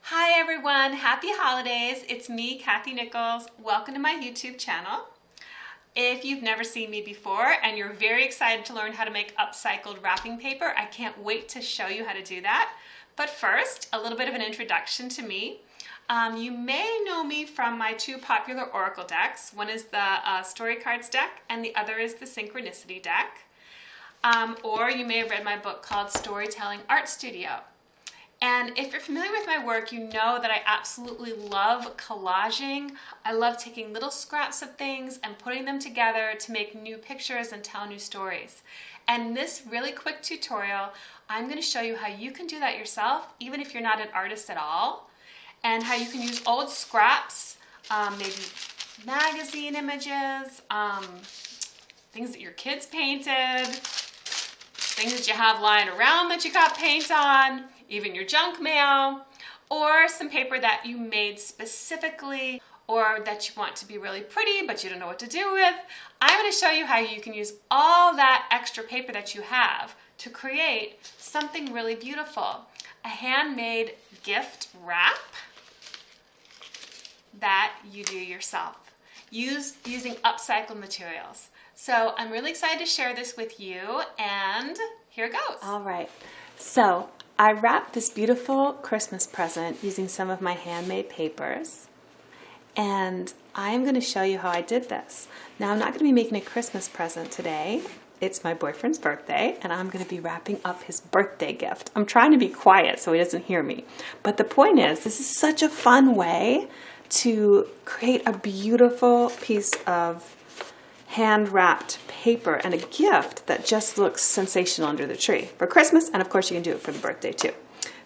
Hi everyone, happy holidays. It's me, Cathy Nichols. Welcome to my YouTube channel. If you've never seen me before and you're very excited to learn how to make upcycled wrapping paper, I can't wait to show you how to do that. But first, a little bit of an introduction to me. You may know me from my two popular Oracle decks. One is the Story Cards deck and the other is the Synchronicity deck. Or you may have read my book called Storytelling Art Studio. And if you're familiar with my work, you know that I absolutely love collaging. I love taking little scraps of things and putting them together to make new pictures and tell new stories. And in this really quick tutorial, I'm going to show you how you can do that yourself, even if you're not an artist at all, and how you can use old scraps, maybe magazine images, things that your kids painted, things that you have lying around that you got paint on, even your junk mail, or some paper that you made specifically or that you want to be really pretty but you don't know what to do with. I'm going to show you how you can use all that extra paper that you have to create something really beautiful. A handmade gift wrap that you do yourself using upcycled materials. So I'm really excited to share this with you, and here it goes. All right, so I wrapped this beautiful Christmas present using some of my handmade papers, and I'm going to show you how I did this. Now, I'm not going to be making a Christmas present today. It's my boyfriend's birthday, and I'm going to be wrapping up his birthday gift. I'm trying to be quiet so he doesn't hear me. But the point is, this is such a fun way to create a beautiful piece of hand-wrapped paper and a gift that just looks sensational under the tree for Christmas, and of course you can do it for the birthday too.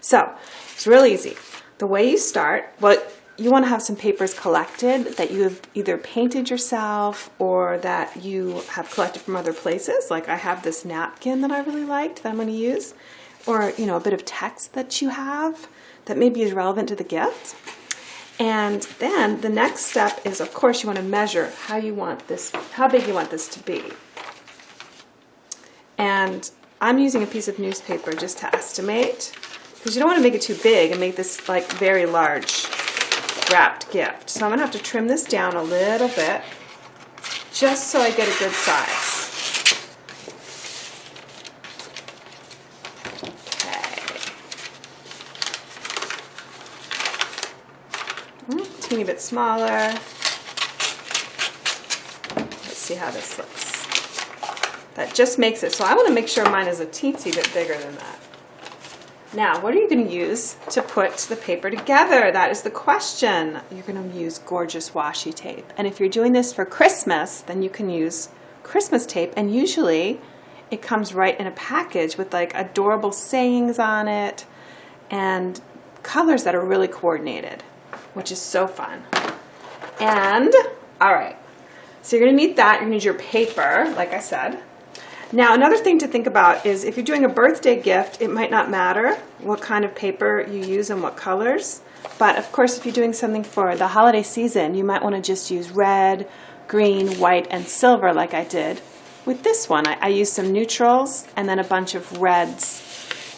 So it's real easy. The way you start, well, you want to have some papers collected that you have either painted yourself or that you have collected from other places. Like I have this napkin that I really liked that I'm going to use, or a bit of text that you have that maybe is relevant to the gift. And then the next step is, of course, you want to measure how big you want this to be. And I'm using a piece of newspaper just to estimate, because you don't want to make it too big and make this like very large wrapped gift. So I'm going to have to trim this down a little bit just so I get a good size. Teeny bit smaller. Let's see how this looks. That just makes it, so I want to make sure mine is a teensy bit bigger than that. Now, what are you going to use to put the paper together? That is the question. You're going to use gorgeous washi tape. And if you're doing this for Christmas, then you can use Christmas tape, and usually it comes right in a package with like adorable sayings on it and colors that are really coordinated, which is so fun. And, all right, so you're gonna need that. You're gonna need your paper, like I said. Now, another thing to think about is if you're doing a birthday gift, it might not matter what kind of paper you use and what colors. But of course, if you're doing something for the holiday season, you might wanna just use red, green, white, and silver like I did with this one. I used some neutrals and then a bunch of reds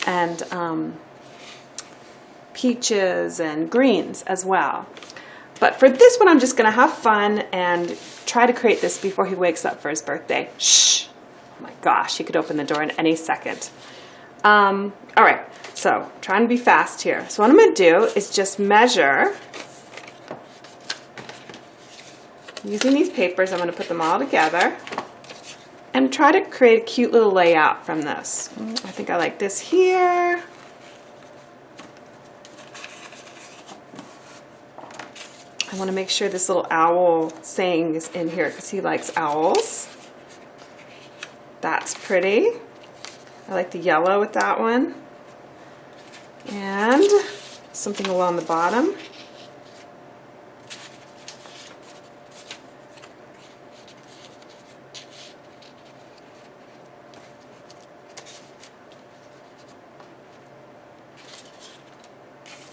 and peaches and greens as well. But for this one, I'm just going to have fun and try to create this before he wakes up for his birthday. Shh! Oh my gosh, he could open the door in any second. All right, so trying to be fast here. So what I'm going to do is just measure. Using these papers, I'm going to put them all together and try to create a cute little layout from this. I think I like this here. I want to make sure this little owl saying is in here because he likes owls. That's pretty. I like the yellow with that one. And something along the bottom.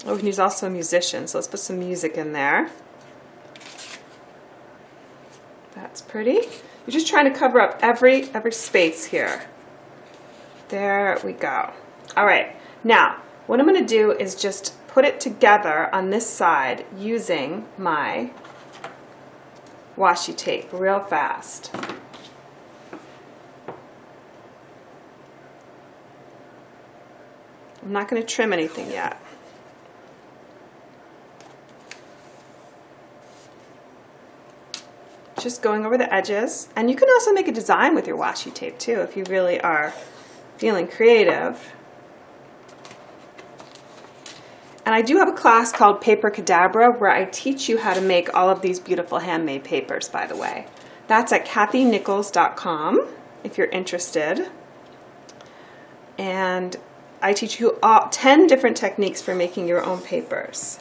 Oh, and he's also a musician, so let's put some music in there. That's pretty. You're just trying to cover up every space here. There we go. All right, now what I'm going to do is just put it together on this side using my washi tape real fast. I'm not going to trim anything yet. Just going over the edges. And you can also make a design with your washi tape too if you really are feeling creative. And I do have a class called Paper Cadabra where I teach you how to make all of these beautiful handmade papers, by the way. That's at cathynichols.com if you're interested. And I teach you 10 different techniques for making your own papers.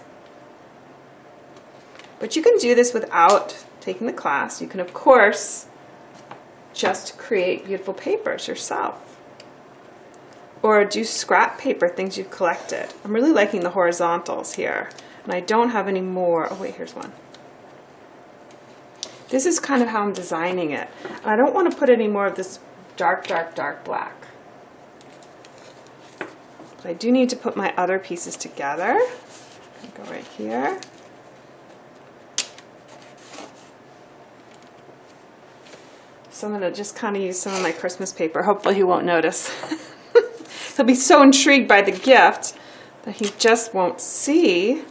But you can do this without taking the class. You can, of course, just create beautiful papers yourself. Or do scrap paper, things you've collected. I'm really liking the horizontals here. And I don't have any more. Oh wait, here's one. This is kind of how I'm designing it. And I don't want to put any more of this dark, dark, dark black. But I do need to put my other pieces together. Go right here. So I'm going to just kind of use some of my Christmas paper. Hopefully he won't notice. He'll be so intrigued by the gift that he just won't see.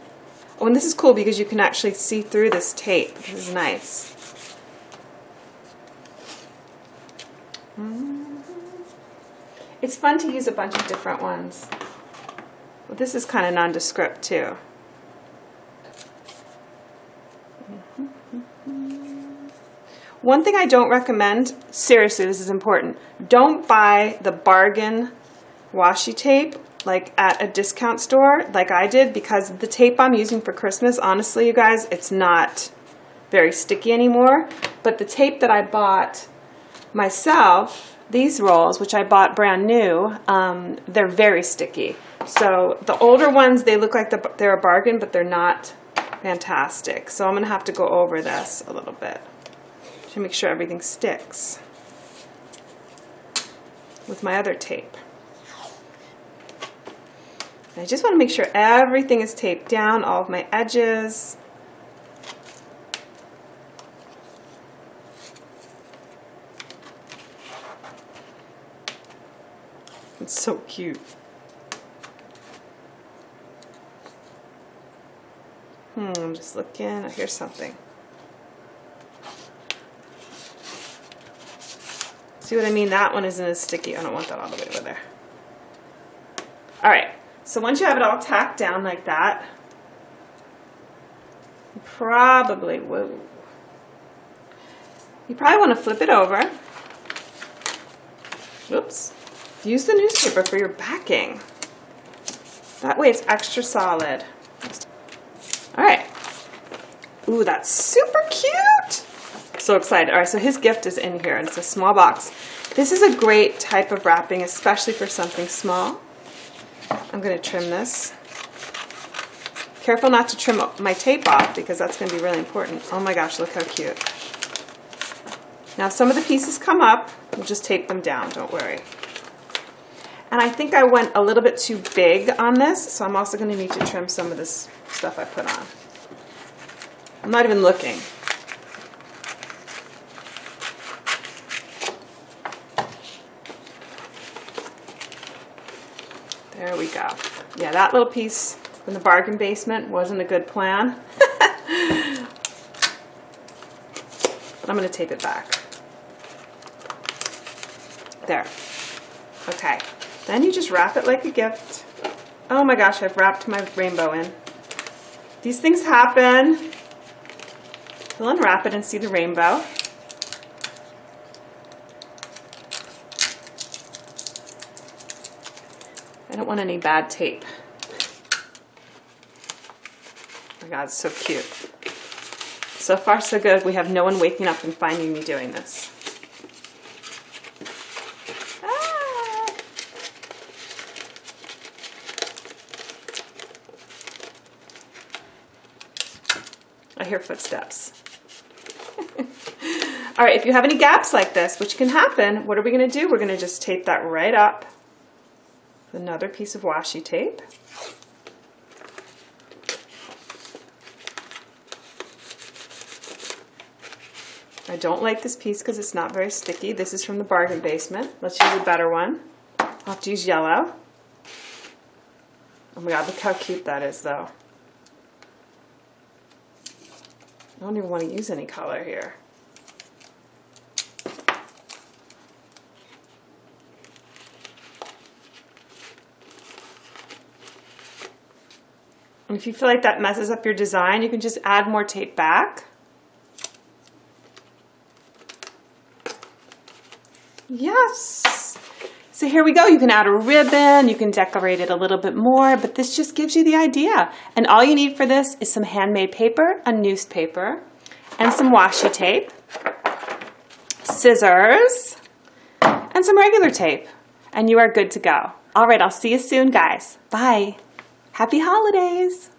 Oh, and this is cool because you can actually see through this tape. This is nice. It's fun to use a bunch of different ones. Well, this is kind of nondescript too. One thing I don't recommend, seriously, this is important, don't buy the bargain washi tape like at a discount store like I did, because the tape I'm using for Christmas, honestly, you guys, it's not very sticky anymore. But the tape that I bought myself, these rolls, which I bought brand new, they're very sticky. So the older ones, they look like they're a bargain, but they're not fantastic. So I'm going to have to go over this a little bit to make sure everything sticks with my other tape. And I just want to make sure everything is taped down, all of my edges. It's so cute. I'm just looking. Oh, here's something. See what I mean? That one isn't as sticky. I don't want that all the way over there. All right. So once you have it all tacked down like that, you probably want to flip it over. Whoops. Use the newspaper for your backing. That way it's extra solid. All right. Ooh, that's super cute. So excited. All right, so his gift is in here, and it's a small box. This is a great type of wrapping, especially for something small. I'm going to trim this. Careful not to trim my tape off, because that's going to be really important. Oh my gosh, look how cute. Now some of the pieces come up. We'll just tape them down, don't worry. And I think I went a little bit too big on this, so I'm also going to need to trim some of this stuff I put on. I'm not even looking. There we go. Yeah, that little piece from the bargain basement wasn't a good plan. But I'm going to tape it back. There. Okay. Then you just wrap it like a gift. Oh my gosh, I've wrapped my rainbow in. These things happen. You'll unwrap it and see the rainbow. I don't want any bad tape. Oh my God, it's so cute. So far, so good. We have no one waking up and finding me doing this. Ah. I hear footsteps. All right, if you have any gaps like this, which can happen, what are we going to do? We're going to just tape that right up with another piece of washi tape. I don't like this piece because it's not very sticky. This is from the bargain basement. Let's use a better one. I'll have to use yellow. Oh my god, look how cute that is though. I don't even want to use any color here. And if you feel like that messes up your design, you can just add more tape back. Yes! So here we go. You can add a ribbon, you can decorate it a little bit more, but this just gives you the idea. And all you need for this is some handmade paper, a newspaper, and some washi tape, scissors, and some regular tape. And you are good to go. All right, I'll see you soon, guys. Bye. Happy holidays!